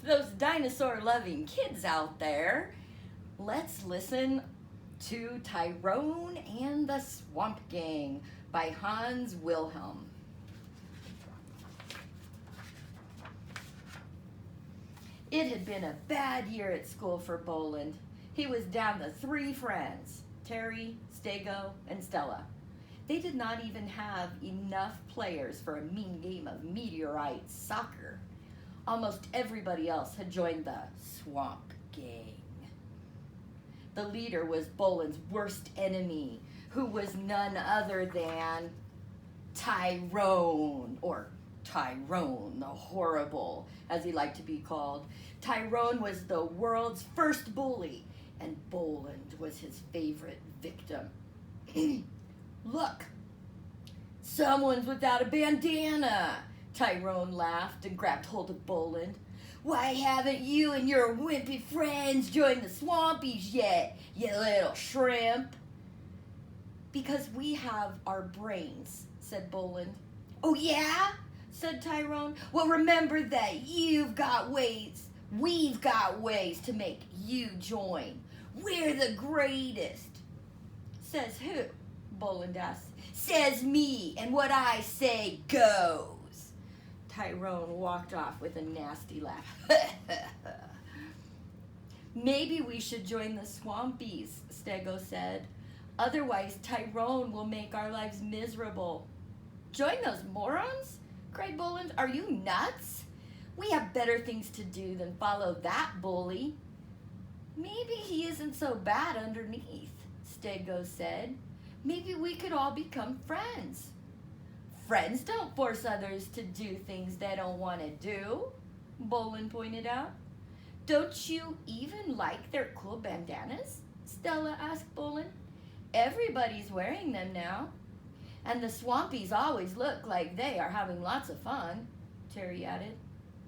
those dinosaur-loving kids out there, let's listen to Tyrone and the Swamp Gang by Hans Wilhelm. It had been a bad year at school for Boland. He was down to 3 friends, Terry, Stego, and Stella. They did not even have enough players for a mean game of meteorite soccer. Almost everybody else had joined the Swamp Gang. The leader was Boland's worst enemy, who was none other than Tyrone, or Tyrone the Horrible, as he liked to be called. Tyrone was the world's first bully, and Boland was his favorite victim. Look, someone's without a bandana. Tyrone laughed and grabbed hold of Boland. Why haven't you and your wimpy friends joined the Swampies yet, you little shrimp? Because we have our brains, said Boland. Oh yeah? Said Tyrone. Well, remember that we've got ways to make you join. We're the greatest. Says who? Boland asked. Says me, and what I say goes. Tyrone walked off with a nasty laugh. Maybe we should join the Swampies, Stego said. Otherwise, Tyrone will make our lives miserable. Join those morons? Cried Boland. Are you nuts? We have better things to do than follow that bully. Maybe he isn't so bad underneath, Stego said. Maybe we could all become friends. Friends don't force others to do things they don't want to do, Boland pointed out. Don't you even like their cool bandanas? Stella asked Boland. Everybody's wearing them now. And the Swampies always look like they are having lots of fun, Terry added.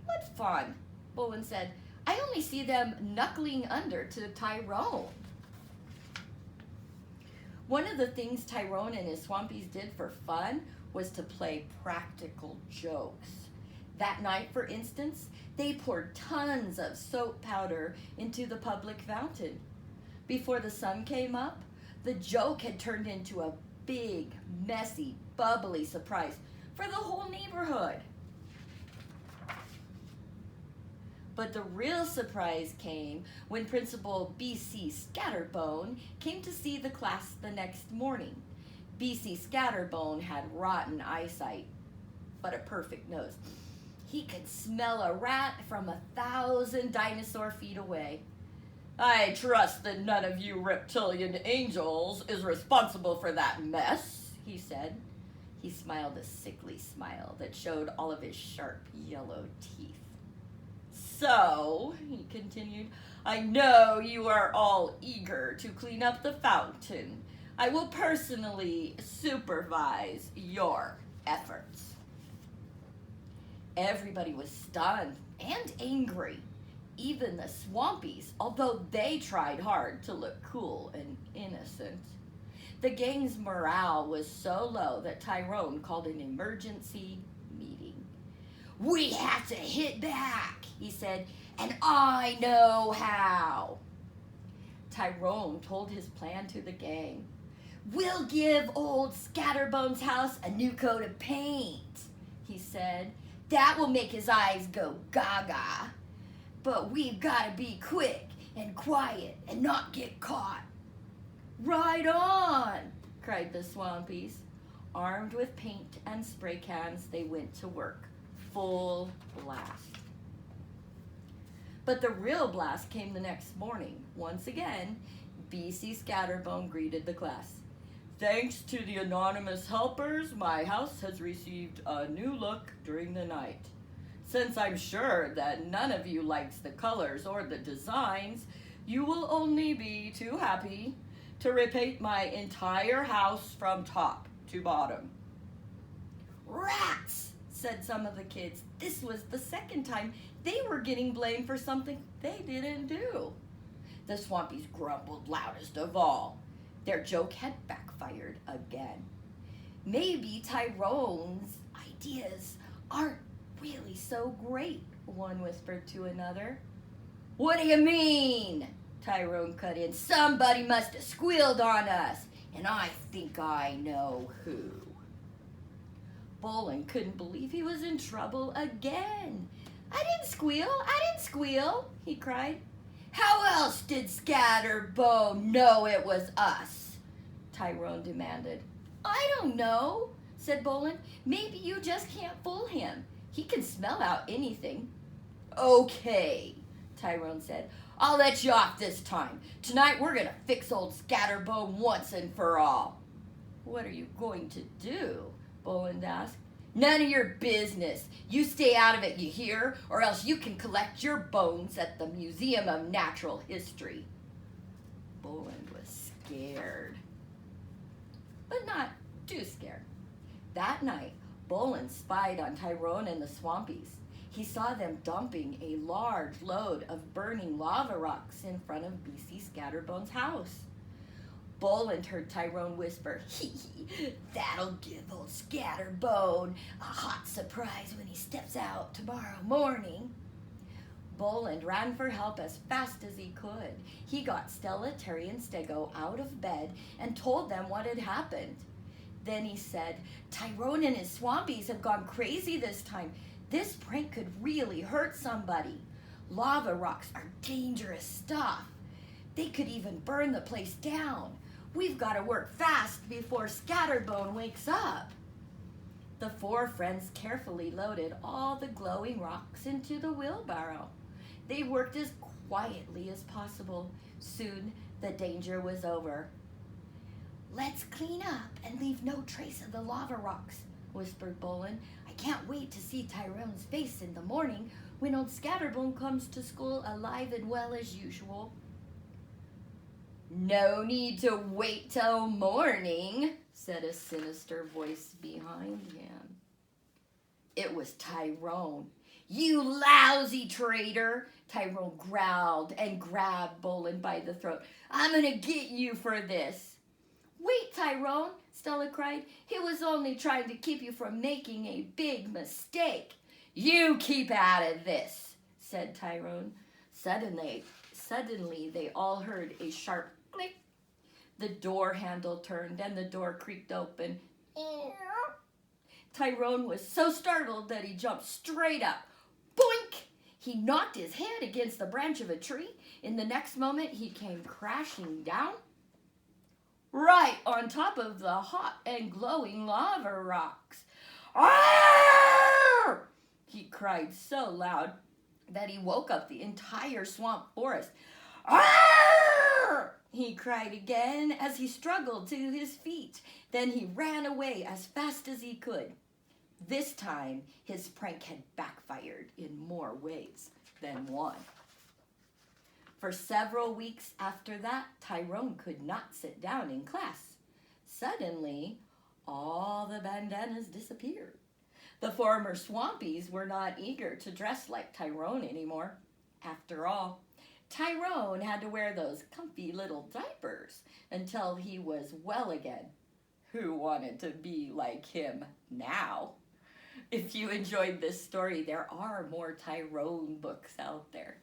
What fun? Boland said. I only see them knuckling under to Tyrone. One of the things Tyrone and his Swampies did for fun was to play practical jokes. That night, for instance, they poured tons of soap powder into the public fountain. Before the sun came up, the joke had turned into a big, messy, bubbly surprise for the whole neighborhood. But the real surprise came when Principal B.C. Scatterbone came to see the class the next morning. B.C. Scatterbone had rotten eyesight, but a perfect nose. He could smell a rat from 1,000 dinosaur feet away. I trust that none of you reptilian angels is responsible for that mess, he said. He smiled a sickly smile that showed all of his sharp yellow teeth. So, he continued, I know you are all eager to clean up the fountain. I will personally supervise your efforts. Everybody was stunned and angry. Even the Swampies, although they tried hard to look cool and innocent. The gang's morale was so low that Tyrone called an emergency meeting. We have to hit back, he said, and I know how. Tyrone told his plan to the gang. We'll give old Scatterbone's house a new coat of paint, he said. That will make his eyes go gaga. But we've got to be quick and quiet and not get caught. Right on, cried the Swampies. Armed with paint and spray cans, they went to work. Full blast. But the real blast came the next morning. Once again, B.C. Scatterbone greeted the class. Thanks to the anonymous helpers, my house has received a new look during the night. Since I'm sure that none of you likes the colors or the designs, you will only be too happy to repaint my entire house from top to bottom. Rats, said some of the kids. This was the second time they were getting blamed for something they didn't do. The Swampies grumbled loudest of all. Their joke had backfired again. Maybe Tyrone's ideas aren't really so great, one whispered to another. What do you mean? Tyrone cut in. Somebody must have squealed on us, and I think I know who. Bolin couldn't believe he was in trouble again. I didn't squeal, he cried. How else did Scatterbone know it was us? Tyrone demanded. I don't know, said Bolin. Maybe you just can't fool him. He can smell out anything. Okay, Tyrone said. I'll let you off this time. Tonight we're going to fix old Scatterbone once and for all. What are you going to do? Bolin asked. None of your business. You stay out of it, you hear? Or else you can collect your bones at the Museum of Natural History. Bolin was scared. But not too scared. That night, Bolin spied on Tyrone and the Swampies. He saw them dumping a large load of burning lava rocks in front of B.C. Scatterbone's house. Bolin heard Tyrone whisper, hee hee, that'll give old Scatterbone a hot surprise when he steps out tomorrow morning. Bolin ran for help as fast as he could. He got Stella, Terry, and Stego out of bed and told them what had happened. Then he said, Tyrone and his Swampies have gone crazy this time. This prank could really hurt somebody. Lava rocks are dangerous stuff. They could even burn the place down. We've got to work fast before Scatterbone wakes up. The four friends carefully loaded all the glowing rocks into the wheelbarrow. They worked as quietly as possible. Soon the danger was over. Let's clean up and leave no trace of the lava rocks, whispered Bolin. I can't wait to see Tyrone's face in the morning when old Scatterbone comes to school alive and well as usual. No need to wait till morning, said a sinister voice behind him. It was Tyrone. You lousy traitor, Tyrone growled and grabbed Bolin by the throat. I'm gonna get you for this. Wait, Tyrone, Stella cried. He was only trying to keep you from making a big mistake. You keep out of this, said Tyrone. Suddenly they all heard a sharp click. The door handle turned and the door creaked open. Tyrone was so startled that he jumped straight up. Boink! He knocked his head against the branch of a tree. In the next moment, he came crashing down right on top of the hot and glowing lava rocks. Arrgh! He cried so loud that he woke up the entire swamp forest. Arrgh! He cried again as he struggled to his feet. Then he ran away as fast as he could. This time, his prank had backfired in more ways than one. For several weeks after that, Tyrone could not sit down in class. Suddenly, all the bandanas disappeared. The former Swampies were not eager to dress like Tyrone anymore. After all, Tyrone had to wear those comfy little diapers until he was well again. Who wanted to be like him now? If you enjoyed this story, there are more Tyrone books out there.